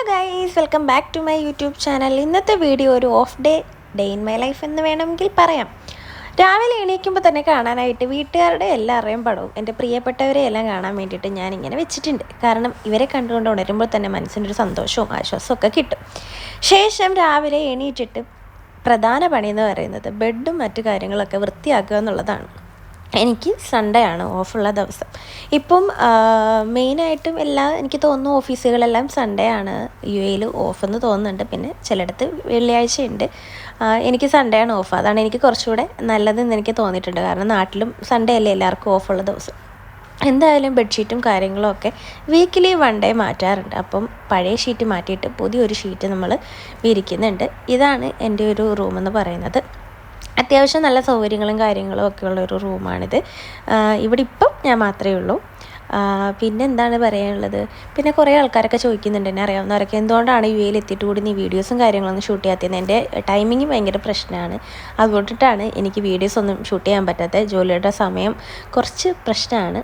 Guys, welcome back to my YouTube channel. ഇന്നത്തെ video ഒരു off day in my life എന്ന് വേണമെങ്കിൽ പറയാം. രാവിലെ എണീക്കുമ്പോൾ തന്നെ കാണാനായിട്ട് വീട്ടുകാരുടെ എല്ലാവരുടെയും പടവും എൻ്റെ പ്രിയപ്പെട്ടവരെ എല്ലാം കാണാൻ വേണ്ടിയിട്ട് ഞാനിങ്ങനെ വെച്ചിട്ടുണ്ട്. കാരണം ഇവരെ കണ്ടുകൊണ്ട് ഉണരുമ്പോൾ തന്നെ മനസ്സിനൊരു സന്തോഷവും ആശ്വാസവും ഒക്കെ കിട്ടും. ശേഷം രാവിലെ എണീറ്റിട്ട് പ്രധാന പണിയെന്ന് പറയുന്നത് ബെഡും മറ്റു കാര്യങ്ങളൊക്കെ വൃത്തിയാക്കുക എന്നുള്ളതാണ്. എനിക്ക് സൺഡേ ആണ് ഓഫുള്ള ദിവസം. ഇപ്പം മെയിനായിട്ടും എനിക്ക് തോന്നുന്നു ഓഫീസുകളെല്ലാം സൺഡേ ആണ് UAE ഓഫെന്ന് തോന്നുന്നുണ്ട്. പിന്നെ ചിലയിടത്ത് വെള്ളിയാഴ്ചയുണ്ട്. എനിക്ക് സൺഡേ ആണ് ഓഫ്. അതാണ് എനിക്ക് കുറച്ചുകൂടെ നല്ലതെന്ന് എനിക്ക് തോന്നിയിട്ടുണ്ട്. കാരണം നാട്ടിലും സൺഡേ അല്ലേ എല്ലാവർക്കും ഓഫുള്ള ദിവസം. എന്തായാലും ബെഡ്ഷീറ്റും കാര്യങ്ങളും ഒക്കെ വീക്കിലി 1 ഡേ മാറ്റാറുണ്ട്. അപ്പം പഴയ ഷീറ്റ് മാറ്റിയിട്ട് പുതിയൊരു ഷീറ്റ് നമ്മൾ വിരിക്കുന്നുണ്ട്. ഇതാണ് എൻ്റെ ഒരു റൂമെന്ന് പറയുന്നത്. അത്യാവശ്യം നല്ല സൗകര്യങ്ങളും കാര്യങ്ങളും ഒക്കെ ഉള്ളൊരു റൂമാണിത്. ഇവിടെ ഇപ്പം ഞാൻ മാത്രമേ ഉള്ളൂ. പിന്നെ എന്താണ് പറയാനുള്ളത്, പിന്നെ കുറേ ആൾക്കാരൊക്കെ ചോദിക്കുന്നുണ്ട്, എന്നെ അറിയാവുന്നവരൊക്കെ, എന്തുകൊണ്ടാണ് UAE എത്തിയിട്ട് കൂടി നീ വീഡിയോസും കാര്യങ്ങളൊന്നും ഷൂട്ട് ചെയ്യാത്തത്? എൻ്റെ ടൈമിങ് ഭയങ്കര പ്രശ്നമാണ്. അതുകൊണ്ടിട്ടാണ് എനിക്ക് വീഡിയോസ് ഒന്നും ഷൂട്ട് ചെയ്യാൻ പറ്റാത്തത്. ജോലിയുടെ സമയം കുറച്ച് പ്രശ്നമാണ്.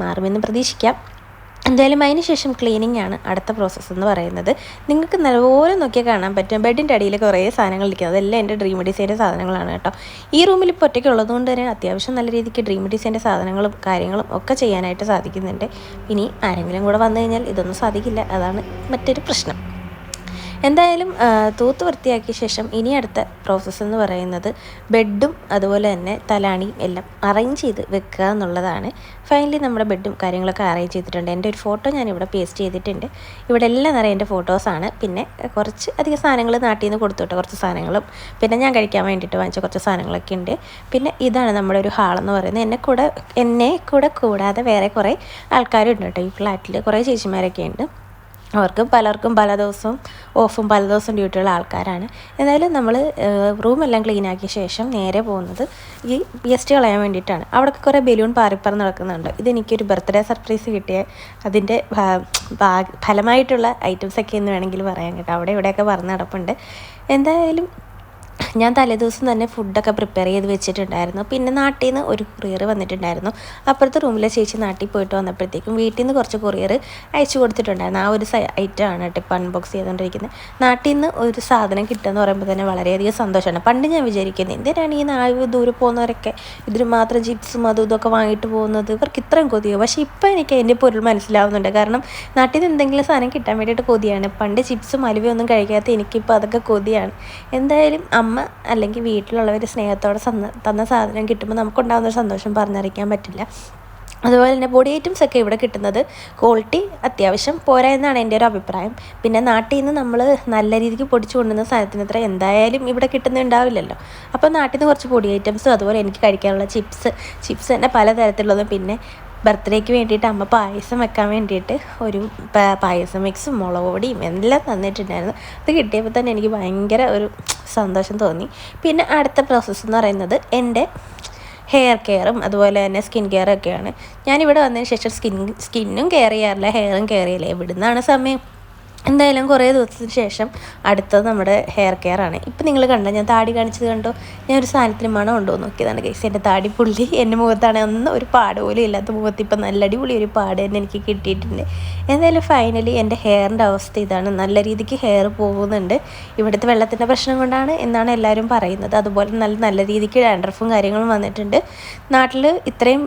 മാറുമെന്ന് പ്രതീക്ഷിക്കാം. എന്തായാലും അതിന് ശേഷം ക്ലീനിങ് ആണ് അടുത്ത പ്രോസസ്സ് എന്ന് പറയുന്നത്. നിങ്ങൾക്ക് നല്ലപോലെ നോക്കിയാൽ കാണാൻ പറ്റും ബെഡിൻ്റെ അടിയിൽ കുറേ സാധനങ്ങൾ ഇരിക്കുന്നത്. അതെല്ലാം എൻ്റെ ഡ്രീം ഡിസൈൻ്റെ സാധനങ്ങളാണ് കേട്ടോ. ഈ റൂമിൽ ഇപ്പോൾ ഒറ്റയ്ക്ക് ഉള്ളതുകൊണ്ട് തന്നെ അത്യാവശ്യം നല്ല രീതിക്ക് ഡ്രീം ഡിസൈൻ്റെ സാധനങ്ങളും കാര്യങ്ങളും ഒക്കെ ചെയ്യാനായിട്ട് സാധിക്കുന്നുണ്ട്. ഇനി ആരെങ്കിലും കൂടെ വന്നു കഴിഞ്ഞാൽ ഇതൊന്നും സാധിക്കില്ല. അതാണ് മറ്റൊരു പ്രശ്നം. എന്തായാലും തൂത്ത് വൃത്തിയാക്കിയ ശേഷം ഇനി അടുത്ത പ്രോസസ്സ് എന്ന് പറയുന്നത് ബെഡും അതുപോലെ തന്നെ തലാണിയും എല്ലാം അറേഞ്ച് ചെയ്ത് വെക്കുക എന്നുള്ളതാണ്. ഫൈനലി നമ്മുടെ ബെഡും കാര്യങ്ങളൊക്കെ അറേഞ്ച് ചെയ്തിട്ടുണ്ട്. എൻ്റെ ഒരു ഫോട്ടോ ഞാനിവിടെ പേസ്റ്റ് ചെയ്തിട്ടുണ്ട്. ഇവിടെ എല്ലാം നിറയെ എൻ്റെ ഫോട്ടോസാണ്. പിന്നെ കുറച്ച് അധികം സാധനങ്ങൾ നാട്ടിൽ നിന്ന് കൊടുത്തുവിട്ട കുറച്ച് സാധനങ്ങളും പിന്നെ ഞാൻ കഴിക്കാൻ വേണ്ടിയിട്ട് വാങ്ങിച്ച കുറച്ച് സാധനങ്ങളൊക്കെ ഉണ്ട്. പിന്നെ ഇതാണ് നമ്മുടെ ഒരു ഹാളെന്ന് പറയുന്നത്. എന്നെ കൂടെ കൂടാതെ വേറെ കുറേ ആൾക്കാരുണ്ട് കേട്ടോ. ഈ ഫ്ലാറ്റിൽ കുറേ ചേച്ചിമാരൊക്കെ ഉണ്ട്. പലർക്കും പല ദിവസവും ഓഫും പല ദിവസം ഡ്യൂട്ടിയുള്ള ആൾക്കാരാണ്. എന്തായാലും നമ്മൾ റൂമെല്ലാം ക്ലീൻ ആക്കിയ ശേഷം നേരെ പോകുന്നത് ഈ ഗസ്റ്റ് കളയാൻ വേണ്ടിയിട്ടാണ്. അവിടെ കുറേ ബലൂൺ പാറിപ്പറന്ന് നടക്കുന്നുണ്ട്. ഇതെനിക്കൊരു ബർത്ത്ഡേ സർപ്രൈസ് കിട്ടിയ അതിൻ്റെ ഫലമായിട്ടുള്ള ഐറ്റംസൊക്കെ എന്ന് വേണമെങ്കിൽ പറയാൻ കേട്ടോ. അവിടെ ഇവിടെയൊക്കെ പറന്ന് നടപ്പുണ്ട്. എന്തായാലും ഞാൻ തലേദിവസം തന്നെ ഫുഡൊക്കെ പ്രിപ്പയർ ചെയ്ത് വെച്ചിട്ടുണ്ടായിരുന്നു. പിന്നെ നാട്ടിൽ നിന്ന് ഒരു കൊറിയർ വന്നിട്ടുണ്ടായിരുന്നു. അപ്പുറത്തെ റൂമിലെ ചേച്ചി നാട്ടിൽ പോയിട്ട് വന്നപ്പോഴത്തേക്കും വീട്ടിൽ നിന്ന് കുറച്ച് കൊറിയർ അയച്ചു കൊടുത്തിട്ടുണ്ടായിരുന്നു. ആ ഒരു ഐറ്റമാണ് കേട്ടോ ഇപ്പോൾ അൺബോക്സ് ചെയ്തുകൊണ്ടിരിക്കുന്നത്. നാട്ടിൽ നിന്ന് ഒരു സാധനം കിട്ടുമെന്ന് പറയുമ്പോൾ തന്നെ വളരെയധികം സന്തോഷമാണ്. പണ്ട് ഞാൻ വിചാരിക്കുന്നത് എന്തിനാണ് ഈ നാല് ദൂരെ പോകുന്നവരൊക്കെ ഇതിന് മാത്രം ചിപ്സും അതും ഇതൊക്കെ വാങ്ങിയിട്ട് പോകുന്നത്, ഇവർക്ക് ഇത്രയും കൊതിയോ? പക്ഷേ ഇപ്പോൾ എനിക്ക് അതിൻ്റെ പൊരുൾ മനസ്സിലാവുന്നുണ്ട്. കാരണം നാട്ടിൽ നിന്ന് എന്തെങ്കിലും സാധനം കിട്ടാൻ വേണ്ടിയിട്ട് കൊതിയാണ്. പണ്ട് ചിപ്സും അലുവയൊന്നും കഴിക്കാത്ത എനിക്കിപ്പോൾ അതൊക്കെ കൊതിയാണ്. എന്തായാലും അമ്മ അല്ലെങ്കിൽ വീട്ടിലുള്ളവർ സ്നേഹത്തോടെ തന്ന സാധനം കിട്ടുമ്പോൾ നമുക്കുണ്ടാകുന്നൊരു സന്തോഷം പറഞ്ഞറിയിക്കാൻ പറ്റില്ല. അതുപോലെ തന്നെ ബോഡി ഐറ്റംസ് ഒക്കെ ഇവിടെ കിട്ടുന്നത് ക്വാളിറ്റി അത്യാവശ്യം പോരാ എന്നാണ് എൻ്റെ ഒരു അഭിപ്രായം. പിന്നെ നാട്ടിൽ നിന്ന് നമ്മൾ നല്ല രീതിക്ക് പൊടിച്ചു കൊണ്ടുവന്ന സാധനത്തിന് അത്ര എന്തായാലും ഇവിടെ കിട്ടുന്നുണ്ടാവില്ലല്ലോ. അപ്പോൾ നാട്ടിൽ നിന്ന് കുറച്ച് പൊടി ഐറ്റംസും അതുപോലെ എനിക്ക് കഴിക്കാനുള്ള ചിപ്സ് തന്നെ പലതരത്തിലുള്ളതും പിന്നെ ബർത്ത്ഡേക്ക് വേണ്ടിയിട്ട് അമ്മ പായസം വെക്കാൻ വേണ്ടിയിട്ട് ഒരു പായസം മിക്സും മുളക് പൊടിയും എല്ലാം തന്നിട്ടുണ്ടായിരുന്നു. അത് കിട്ടിയപ്പോൾ തന്നെ എനിക്ക് ഭയങ്കര ഒരു സന്തോഷം തോന്നി. പിന്നെ അടുത്ത പ്രോസസ്സ് എന്ന് പറയുന്നത് എൻ്റെ ഹെയർ കെയറും അതുപോലെ തന്നെ സ്കിൻ കെയറൊക്കെയാണ്. ഞാനിവിടെ വന്നതിന് ശേഷം സ്കിന്നും കെയർ ചെയ്യാറില്ല, ഹെയറും കെയർ ചെയ്യില്ല. എവിടെ നിന്നാണ് സമയം? എന്തായാലും കുറേ ദിവസത്തിന് ശേഷം അടുത്തത് നമ്മുടെ ഹെയർ കെയർ ആണ്. ഇപ്പം നിങ്ങൾ കണ്ടോ, ഞാൻ താടി കാണിച്ചത് കണ്ടോ? ഞാൻ ഒരു സാധനത്തിന് മണം ഉണ്ടോ നോക്കിയതാണ് ഗൈസ്. എൻ്റെ താടി പുള്ളി എൻ്റെ മുഖത്താണ് ഒന്നും ഒരു പാട് പോലും ഇല്ലാത്ത മുഖത്ത് ഇപ്പം നല്ല അടിപൊളി ഒരു പാട് തന്നെ എനിക്ക് കിട്ടിയിട്ടുണ്ട്. എന്തായാലും ഫൈനലി എൻ്റെ ഹെയറിൻ്റെ അവസ്ഥ ഇതാണ്. നല്ല രീതിക്ക് ഹെയർ പോകുന്നുണ്ട്. ഇവിടുത്തെ വെള്ളത്തിൻ്റെ പ്രശ്നം കൊണ്ടാണ് എന്നാണ് എല്ലാവരും പറയുന്നത്. അതുപോലെ നല്ല രീതിക്ക് ഡാൻഡ്രഫും കാര്യങ്ങളും വന്നിട്ടുണ്ട്. നാട്ടിൽ ഇത്രയും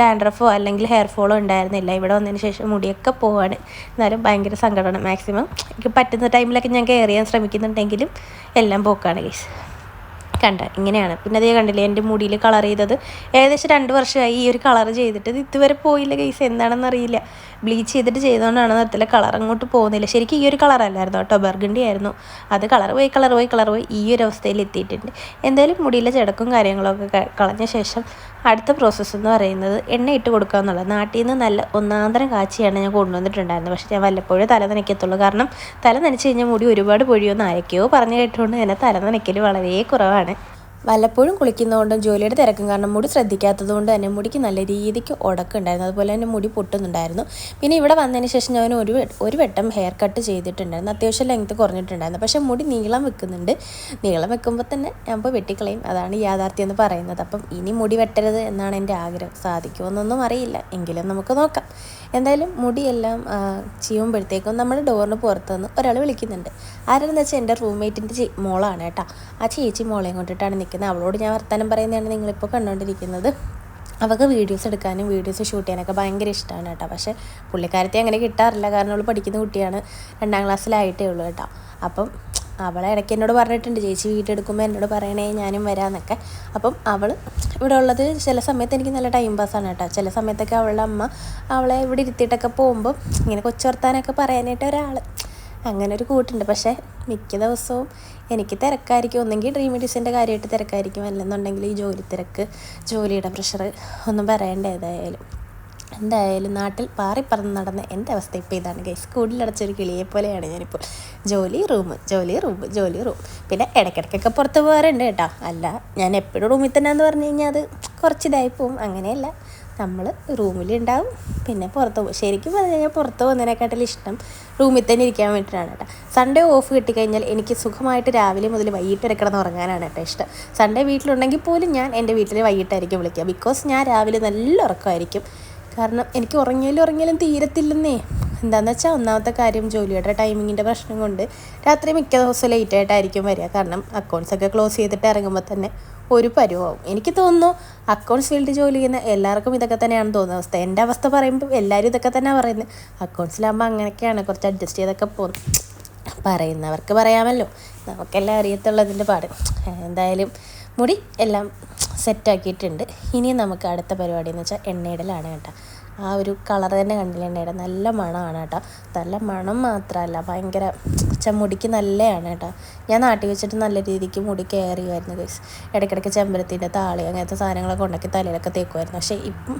ഡാൻഡ്രഫോ അല്ലെങ്കിൽ ഹെയർ ഫോളോ ഉണ്ടായിരുന്നില്ല. ഇവിടെ വന്നതിന് ശേഷം മുടിയൊക്കെ പോവാണ്. എന്നാലും ഭയങ്കര സങ്കടമാണ്. മാക്സിമം എനിക്ക് പറ്റുന്ന ടൈമിലൊക്കെ ഞാൻ കെയർ ചെയ്യാൻ ശ്രമിക്കുന്നുണ്ടെങ്കിലും എല്ലാം പോക്കാണ് ഗൈസ്. കണ്ട ഇങ്ങനെയാണ്. പിന്നെ അതേ കണ്ടില്ലേ എൻ്റെ മുടിയിൽ കളർ ചെയ്തത്. ഏകദേശം 2 വർഷമായി ഈ ഒരു കളർ ചെയ്തിട്ട്. ഇത് ഇതുവരെ പോയില്ല ഗൈസ്, എന്താണെന്ന് അറിയില്ല. ബ്ലീച്ച് ചെയ്തിട്ട് ചെയ്തുകൊണ്ടാണ് നിർത്തില്ല, കളർ അങ്ങോട്ട് പോകുന്നില്ല. ശരിക്കും ഈ ഒരു കളറല്ലായിരുന്നു കേട്ടോ, ബർഗണ്ടി ആയിരുന്നു. അത് കളർ പോയി ഈ ഒരു അവസ്ഥയിൽ എത്തിയിട്ടുണ്ട്. എന്തായാലും മുടിയിലെ ചെടക്കും കാര്യങ്ങളൊക്കെ കളഞ്ഞ ശേഷം അടുത്ത പ്രോസസ്സ് എന്ന് പറയുന്നത് എണ്ണ ഇട്ട് കൊടുക്കുക എന്നുള്ളത്. നാട്ടിൽ നിന്ന് നല്ല ഒന്നാന്തരം കാച്ചിയാണ് ഞാൻ കൊണ്ടുവന്നിട്ടുണ്ടായിരുന്നത്. പക്ഷേ ഞാൻ വല്ലപ്പോഴും തല നനയ്ക്കത്തുള്ളൂ. കാരണം തല നനച്ച് കഴിഞ്ഞാൽ മുടി ഒരുപാട് പൊഴിയുമെന്ന് ആരൊക്കെയോ പറഞ്ഞു കേട്ടുകൊണ്ട് തന്നെ തല നനയ്ക്കൽ വളരെ കുറവാണ്. വല്ലപ്പോഴും കുളിക്കുന്നതുകൊണ്ടും ജോലിയുടെ തിരക്കും കാരണം മുടി ശ്രദ്ധിക്കാത്തത് കൊണ്ട് തന്നെ മുടിക്ക് നല്ല രീതിക്ക് ഉടക്കുണ്ടായിരുന്നു. അതുപോലെ തന്നെ മുടി പൊട്ടുന്നുണ്ടായിരുന്നു. പിന്നെ ഇവിടെ വന്നതിന് ശേഷം ഞാൻ ഒരു വട്ടം ഹെയർ കട്ട് ചെയ്തിട്ടുണ്ടായിരുന്നു. അത്യാവശ്യം ലെങ്ത്ത് കുറഞ്ഞിട്ടുണ്ടായിരുന്നു. പക്ഷേ മുടി നീളം വെക്കുന്നുണ്ട്. നീളം വെക്കുമ്പോൾ തന്നെ ഞാൻ ഇപ്പോൾ വെട്ടിക്കളയും. അതാണ് യാഥാർത്ഥ്യം എന്ന് പറയുന്നത്. അപ്പം ഇനി മുടി വെട്ടരുത് എന്നാണ് എൻ്റെ ആഗ്രഹം. സാധിക്കുമെന്നൊന്നും അറിയില്ല, എങ്കിലും നമുക്ക് നോക്കാം. എന്തായാലും മുടിയെല്ലാം ചെയ്യുമ്പോഴത്തേക്കും നമ്മുടെ ഡോറിന് പുറത്തുനിന്ന് ഒരാൾ വിളിക്കുന്നുണ്ട്. ആരാണെന്ന് വെച്ചാൽ എൻ്റെ റൂംമേറ്റിൻ്റെ മോളാണ് കേട്ടോ. ആ ചേച്ചി മോളെയും കൊണ്ടിട്ടാണ് നിൽക്കുന്നത്. അവളോട് ഞാൻ വർത്തമാനം പറയുന്നതാണ് നിങ്ങളിപ്പോൾ കണ്ടുകൊണ്ടിരിക്കുന്നത്. അവൾക്ക് വീഡിയോസ് എടുക്കാനും വീഡിയോസ് ഷൂട്ട് ചെയ്യാനൊക്കെ ഭയങ്കര ഇഷ്ടമാണ് കേട്ടോ. പക്ഷേ പുള്ളിക്കാരത്തെ അങ്ങനെ കിട്ടാറില്ല, കാരണം അവൾ പഠിക്കുന്ന കുട്ടിയാണ്, 2ാം ക്ലാസ്സിലായിട്ടേ ഉള്ളൂ കേട്ടോ. അപ്പം അവളെ ഇടയ്ക്ക് എന്നോട് പറഞ്ഞിട്ടുണ്ട്, ചേച്ചി വീട്ടെടുക്കുമ്പോൾ എന്നോട് പറയണേ ഞാനും വരാമെന്നൊക്കെ. അപ്പം അവൾ ഇവിടെ ഉള്ളത് ചില സമയത്ത് എനിക്ക് നല്ല ടൈം പാസ്സാണ് കേട്ടോ. ചില സമയത്തൊക്കെ അവളുടെ അമ്മ അവളെ ഇവിടെ ഇരുത്തിയിട്ടൊക്കെ പോകുമ്പോൾ ഇങ്ങനെ കൊച്ചു വർത്താനൊക്കെ പറയാനായിട്ട് ഒരാൾ, അങ്ങനെ ഒരു കൂട്ടുണ്ട്. പക്ഷേ മിക്ക ദിവസവും എനിക്ക് തിരക്കായിരിക്കും. ഒന്നെങ്കിൽ ഡ്രീം എഡിഷൻ്റെ കാര്യമായിട്ട് തിരക്കായിരിക്കും, അല്ലെന്നുണ്ടെങ്കിൽ ഈ ജോലി തിരക്ക്, ജോലിയുടെ പ്രഷർ ഒന്നും പറയേണ്ട. എന്തായാലും നാട്ടിൽ പാറിപ്പറന്ന് നടന്ന എൻ്റെ അവസ്ഥ ഇപ്പോൾ ഇതാണ് ഗൈസ്. സ്കൂളിലടച്ചൊരു കിളിയെ പോലെയാണ് ഞാനിപ്പോൾ. ജോലി റൂം, ജോലി റൂം, ജോലി റൂം. പിന്നെ ഇടയ്ക്കിടയ്ക്കൊക്കെ പുറത്ത് പോകാറുണ്ട് കേട്ടോ. അല്ല, ഞാൻ എപ്പോഴും റൂമിൽ തന്നെ എന്ന് പറഞ്ഞു കഴിഞ്ഞാൽ അത് കുറച്ച് ഇതായി പോവും. അങ്ങനെയല്ല, നമ്മൾ റൂമിലുണ്ടാവും, പിന്നെ പുറത്ത് പോകും. ശരിക്കും പറഞ്ഞു കഴിഞ്ഞാൽ പുറത്ത് പോകുന്നതിനെക്കാട്ടിലും ഇഷ്ടം റൂമിൽ തന്നെ ഇരിക്കാൻ വേണ്ടിയിട്ടാണ് കേട്ടോ. സൺഡേ ഓഫ് കിട്ടിക്കഴിഞ്ഞാൽ എനിക്ക് സുഖമായിട്ട് രാവിലെ മുതൽ വൈകിട്ട് വരെ കിടന്ന് ഉറങ്ങാനാണ് കേട്ടോ ഇഷ്ടം. സൺഡേ വീട്ടിലുണ്ടെങ്കിൽ പോലും ഞാൻ എൻ്റെ വീട്ടിൽ വൈകിട്ടായിരിക്കും വിളിക്കുക. ബിക്കോസ് ഞാൻ രാവിലെ നല്ല ഉറക്കമായിരിക്കും. കാരണം എനിക്ക് ഉറങ്ങിയാലും തീരത്തില്ലെന്നേ. എന്താണെന്ന് വെച്ചാൽ ഒന്നാമത്തെ കാര്യം ജോലിയുടെ ടൈമിങ്ങിൻ്റെ പ്രശ്നം കൊണ്ട് രാത്രി മിക്ക ദിവസവും ലേറ്റായിട്ടായിരിക്കും വരിക. കാരണം അക്കൗണ്ട്സൊക്കെ ക്ലോസ് ചെയ്തിട്ട് ഇറങ്ങുമ്പോൾ തന്നെ ഒരു പരുവാവും. എനിക്ക് തോന്നുന്നു അക്കൗണ്ട്സ് ഫീൽഡ് ജോലി ചെയ്യുന്ന എല്ലാവർക്കും ഇതൊക്കെ തന്നെയാണെന്ന് തോന്നുന്ന അവസ്ഥ. എൻ്റെ അവസ്ഥ പറയുമ്പോൾ എല്ലാവരും ഇതൊക്കെ തന്നെ പറയുന്നത്. അക്കൗണ്ട്സിലാകുമ്പോൾ അങ്ങനെയൊക്കെയാണ്, കുറച്ച് അഡ്ജസ്റ്റ് ചെയ്തൊക്കെ പോകും. പറയുന്നവർക്ക് പറയാമല്ലോ, നമുക്കെല്ലാം അറിയത്തുള്ളതിൻ്റെ പാട്. എന്തായാലും മുടി എല്ലാം സെറ്റാക്കിയിട്ടുണ്ട്. ഇനി നമുക്ക് അടുത്ത പരിപാടി എന്ന് വെച്ചാൽ എണ്ണയിടലാണ് കേട്ടോ. ആ ഒരു കളർ തന്നെ കണ്ടില്ല, എണ്ണയുടെ നല്ല മണമാണ് കേട്ടോ. നല്ല മണം മാത്രമല്ല, ഭയങ്കര മുടിക്ക് നല്ലതാണ് കേട്ടോ. ഞാൻ നാട്ടിൽ വെച്ചിട്ട് നല്ല രീതിക്ക് മുടി കെയർ ചെയ്യുമായിരുന്നു ഗൈസ്. ഇടയ്ക്കിടയ്ക്ക് ചെമ്പരത്തിൻ്റെ താളി അങ്ങനത്തെ സാധനങ്ങളൊക്കെ ഉണ്ടാക്കി തലയിലൊക്കെ തേക്കുമായിരുന്നു. പക്ഷേ ഇപ്പം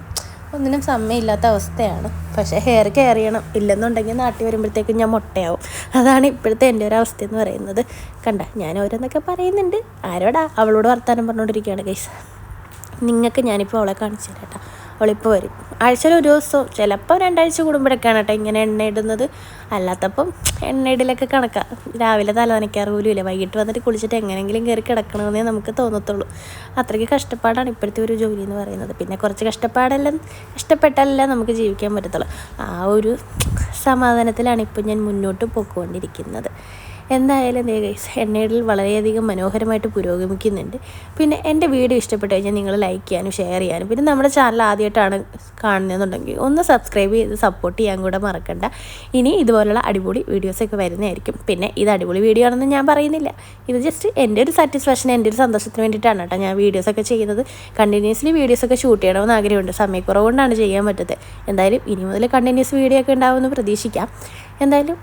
ഒന്നിനും സമയമില്ലാത്ത അവസ്ഥയാണ്. പക്ഷേ ഹെയർ കെയർ ചെയ്യണം, ഇല്ലെന്നുണ്ടെങ്കിൽ നാട്ടിൽ വരുമ്പോഴത്തേക്കും ഞാൻ മുട്ടയാവും. അതാണ് ഇപ്പോഴത്തെ എൻ്റെ ഒരു അവസ്ഥ എന്ന് പറയുന്നത്. കണ്ട, ഞാൻ ഓരോന്നൊക്കെ പറയുന്നുണ്ട്. ആരോടാ? അവളോട് വർത്താനം പറഞ്ഞുകൊണ്ടിരിക്കുകയാണ് ഗൈസ്. നിങ്ങൾക്ക് ഞാനിപ്പോൾ അവളെ കാണിച്ചു തരാം കേട്ടോ. അവളിപ്പോൾ വരും. ആഴ്ചയിൽ ഒരു ദിവസം, ചിലപ്പോൾ 2 ആഴ്ച കൂടുമ്പോഴൊക്കെയാണ് കേട്ടോ ഇങ്ങനെ എണ്ണ ഇടുന്നത്. അല്ലാത്തപ്പം എണ്ണയിടലൊക്കെ കണക്കാം. രാവിലെ തല നനയ്ക്കാറ് പോലും ഇല്ല. വൈകിട്ട് വന്നിട്ട് കുളിച്ചിട്ട് എങ്ങനെയെങ്കിലും കയറി കിടക്കണമെന്നേ നമുക്ക് തോന്നത്തുള്ളൂ. അത്രയ്ക്ക് കഷ്ടപ്പാടാണ് ഇപ്പോഴത്തെ ഒരു ജോലി എന്ന് പറയുന്നത്. പിന്നെ കുറച്ച് കഷ്ടപ്പെട്ടാലല്ല നമുക്ക് ജീവിക്കാൻ പറ്റത്തുള്ളൂ. ആ ഒരു സമാധാനത്തിലാണ് ഇപ്പോൾ ഞാൻ മുന്നോട്ട് പോയിക്കൊണ്ടിരിക്കുന്നത്. എന്തായാലും ഗൈസ്, എണ്ണയിടൽ വളരെയധികം മനോഹരമായിട്ട് പുരോഗമിക്കുന്നുണ്ട്. പിന്നെ എൻ്റെ വീഡിയോ ഇഷ്ടപ്പെട്ട് കഴിഞ്ഞാൽ നിങ്ങൾ ലൈക്ക് ചെയ്യാനും ഷെയർ ചെയ്യാനും, പിന്നെ നമ്മുടെ ചാനൽ ആദ്യമായിട്ടാണ് കാണുന്നതെന്നുണ്ടെങ്കിൽ ഒന്ന് സബ്സ്ക്രൈബ് ചെയ്ത് സപ്പോർട്ട് ചെയ്യാൻ കൂടെ മറക്കണ്ട. ഇനി ഇതുപോലുള്ള അടിപൊളി വീഡിയോസൊക്കെ വരുന്നതായിരിക്കും. പിന്നെ ഇത് അടിപൊളി വീഡിയോ ആണെന്ന് ഞാൻ പറയുന്നില്ല. ഇത് ജസ്റ്റ് എൻ്റെ ഒരു സാറ്റിസ്ഫാക്ഷൻ, എൻ്റെ ഒരു സന്തോഷത്തിന് വേണ്ടിയിട്ടാണ് കേട്ടോ ഞാൻ വീഡിയോസൊക്കെ ചെയ്യുന്നത്. കണ്ടിന്യൂസ്ലി വീഡിയോസൊക്കെ ഷൂട്ട് ചെയ്യണമെന്ന് ആഗ്രഹമുണ്ട്. സമയക്കുറവുകൊണ്ടാണ് ചെയ്യാൻ പറ്റത്തെ. എന്തായാലും ഇനി മുതൽ കണ്ടിന്യൂസ് വീഡിയോ ഒക്കെ ഉണ്ടാവുമെന്ന് പ്രതീക്ഷിക്കാം. എന്തായാലും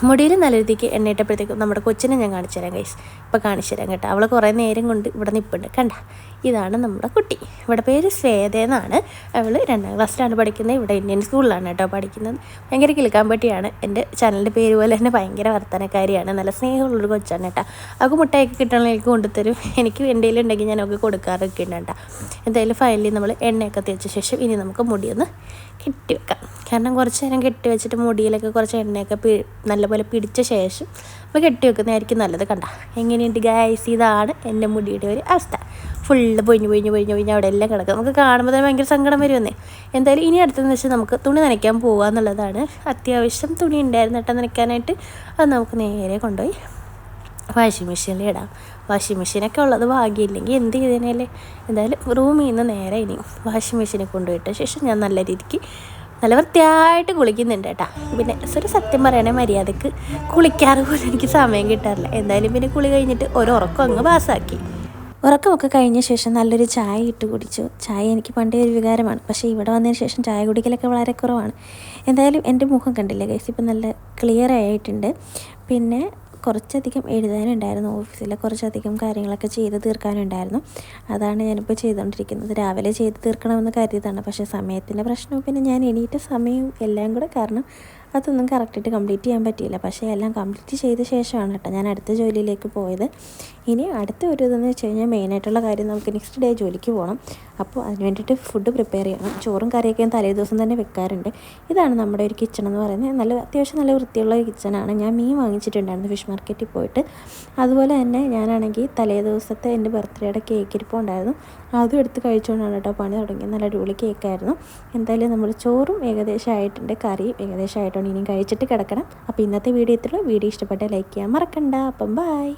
മുടിയിൽ നല്ല രീതിക്ക് എണ്ണയിട്ടപ്പോഴത്തേക്കും നമ്മുടെ കൊച്ചിനെ ഞാൻ കാണിച്ചു തരാം ഗൈസ്. ഇപ്പോൾ കാണിച്ചു തരാം കേട്ടോ. അവൾ കുറേ നേരം കൊണ്ട് ഇവിടെ നിൽപ്പുണ്ട്. കണ്ട, ഇതാണ് നമ്മുടെ കുട്ടി. ഇവിടെ പേര് ശ്വേത എന്നാണ്. അവൾ 2ാം ക്ലാസ്സിലാണ് പഠിക്കുന്നത്. ഇവിടെ ഇന്ത്യൻ സ്കൂളിലാണ് കേട്ടോ പഠിക്കുന്നത്. ഭയങ്കര കിളുക്കാൻ പറ്റിയാണ്. എൻ്റെ ചാനലിൻ്റെ പേര് പോലെ തന്നെ ഭയങ്കര വർത്തനക്കാരിയാണ്. നല്ല സ്നേഹമുള്ളൊരു കൊച്ചാണ് കേട്ടോ. അവൾക്ക് മുട്ടയൊക്കെ കിട്ടണമെങ്കിൽ എനിക്ക് കൊണ്ടുതരും. എനിക്ക് എൻ്റെ കയ്യിലുണ്ടെങ്കിൽ ഞാൻ അവൾക്ക് കൊടുക്കാറൊക്കെ ഉണ്ട് കേട്ടോ. എന്തായാലും ഫൈനലി നമ്മൾ എണ്ണയൊക്കെ തേച്ച ശേഷം ഇനി നമുക്ക് മുടിയൊന്ന് കെട്ടി വെക്കാം. കാരണം കുറച്ച് നേരം കെട്ടി വെച്ചിട്ട് മുടിയിലൊക്കെ കുറച്ച് എണ്ണയൊക്കെ നല്ലപോലെ പിടിച്ച ശേഷം അപ്പോൾ കെട്ടി വെക്കുന്നതായിരിക്കും നല്ലത്. കണ്ട എങ്ങനെയുണ്ട് ഗൈസ്? ഇതാണ് എൻ്റെ മുടിയുടെ ഒരു അവസ്ഥ. ഫുള്ള് പൊഴിഞ്ഞ് അവിടെ എല്ലാം കിടക്കും. നമുക്ക് കാണുമ്പോൾ തന്നെ ഭയങ്കര സങ്കടം വരുമെന്നേ. എന്തായാലും ഇനി അടുത്തതെന്ന് വെച്ചാൽ നമുക്ക് തുണി നനയ്ക്കാൻ പോകുക എന്നുള്ളതാണ്. അത്യാവശ്യം തുണി ഉണ്ടായിരുന്നു കേട്ടോ നനയ്ക്കാനായിട്ട്. അത് നമുക്ക് നേരെ കൊണ്ടുപോയി വാഷിംഗ് മെഷീനിൽ ഇടാം. വാഷിംഗ് മെഷീനൊക്കെ ഉള്ളത് ഭാഗ്യമില്ലെങ്കിൽ എന്ത് ചെയ്തേനല്ലേ. എന്തായാലും റൂമിൽ നിന്ന് നേരെ ഇനി വാഷിംഗ് മെഷീനെ കൊണ്ടുപോയിട്ട ശേഷം ഞാൻ നല്ല രീതിക്ക് നല്ല വൃത്തിയായിട്ട് കുളിക്കുന്നുണ്ട് കേട്ടോ. പിന്നെ ഒരു സത്യം പറയുകയാണെങ്കിൽ മര്യാദക്ക് കുളിക്കാറ് പോലും എനിക്ക് സമയം കിട്ടാറില്ല. എന്തായാലും പിന്നെ കുളി കഴിഞ്ഞിട്ട് ഒരു ഉറക്കം അങ്ങ് പാസ്സാക്കി. ഉറക്കമൊക്കെ കഴിഞ്ഞ ശേഷം നല്ലൊരു ചായ ഇട്ട് കുടിച്ചു. ചായ എനിക്ക് പണ്ടേ ഒരു വികാരമാണ്. പക്ഷേ ഇവിടെ വന്നതിന് ശേഷം ചായ കുടിക്കലൊക്കെ വളരെ കുറവാണ്. എന്തായാലും എൻ്റെ മുഖം കണ്ടില്ലേ ഗൈസ്, ഇപ്പം നല്ല ക്ലിയർ ആയിട്ടുണ്ട്. പിന്നെ കുറച്ചധികം എഴുതാനുണ്ടായിരുന്നു. ഓഫീസിലെ കുറച്ചധികം കാര്യങ്ങളൊക്കെ ചെയ്ത് തീർക്കാനുണ്ടായിരുന്നു. അതാണ് ഞാനിപ്പോൾ ചെയ്തുകൊണ്ടിരിക്കുന്നത്. രാവിലെ ചെയ്ത് തീർക്കണമെന്ന് കരുതിയതാണ്. പക്ഷേ സമയത്തിൻ്റെ പ്രശ്നവും പിന്നെ ഞാൻ എണീറ്റ സമയവും എല്ലാം കൂടെ കാരണം അതൊന്നും കറക്റ്റായിട്ട് കംപ്ലീറ്റ് ചെയ്യാൻ പറ്റിയില്ല. പക്ഷേ എല്ലാം കംപ്ലീറ്റ് ചെയ്ത ശേഷമാണ് കേട്ടോ ഞാൻ അടുത്ത ജോലിയിലേക്ക് പോയത്. ഇനി അടുത്ത ഒരു ഇതെന്ന് വെച്ച് കഴിഞ്ഞാൽ മെയിനായിട്ടുള്ള കാര്യം നമുക്ക് നെക്സ്റ്റ് ഡേ ജോലിക്ക് പോകണം. അപ്പോൾ അതിന് വേണ്ടിയിട്ട് ഫുഡ് പ്രിപ്പയർ ചെയ്യണം. ചോറും കറിയൊക്കെ തലേ ദിവസം തന്നെ വെക്കാറുണ്ട്. ഇതാണ് നമ്മുടെ ഒരു കിച്ചൺ എന്ന് പറയുന്നത്. അത്യാവശ്യം നല്ല വൃത്തിയുള്ള ഒരു കിച്ചണാണ്. ഞാൻ മീൻ വാങ്ങിച്ചിട്ടുണ്ടായിരുന്നു ഫിഷ് മാർക്കറ്റിൽ പോയിട്ട്. അതുപോലെ തന്നെ ഞാനാണെങ്കിൽ തലേ ദിവസത്തെ എൻ്റെ ബർത്ത്ഡേയുടെ കേക്ക് ഇരിപ്പുണ്ടായിരുന്നു. അതും എടുത്ത് കഴിച്ചുകൊണ്ടാണ് കേട്ടോ പണി തുടങ്ങി. നല്ല അടിപൊളി കേക്കായിരുന്നു. എന്തായാലും നമ്മൾ ചോറും ഏകദേശം ആയിട്ടുണ്ട്, കറിയും ഏകദേശം ആയിട്ടുണ്ട്. ഇനിയും കഴിച്ചിട്ട് കിടക്കണം. അപ്പോൾ ഇന്നത്തെ വീഡിയോ ഇത്രയുള്ളൂ. വീഡിയോ ഇഷ്ടപ്പെട്ടാൽ ലൈക്ക് ചെയ്യാൻ മറക്കണ്ട. അപ്പം ബൈ.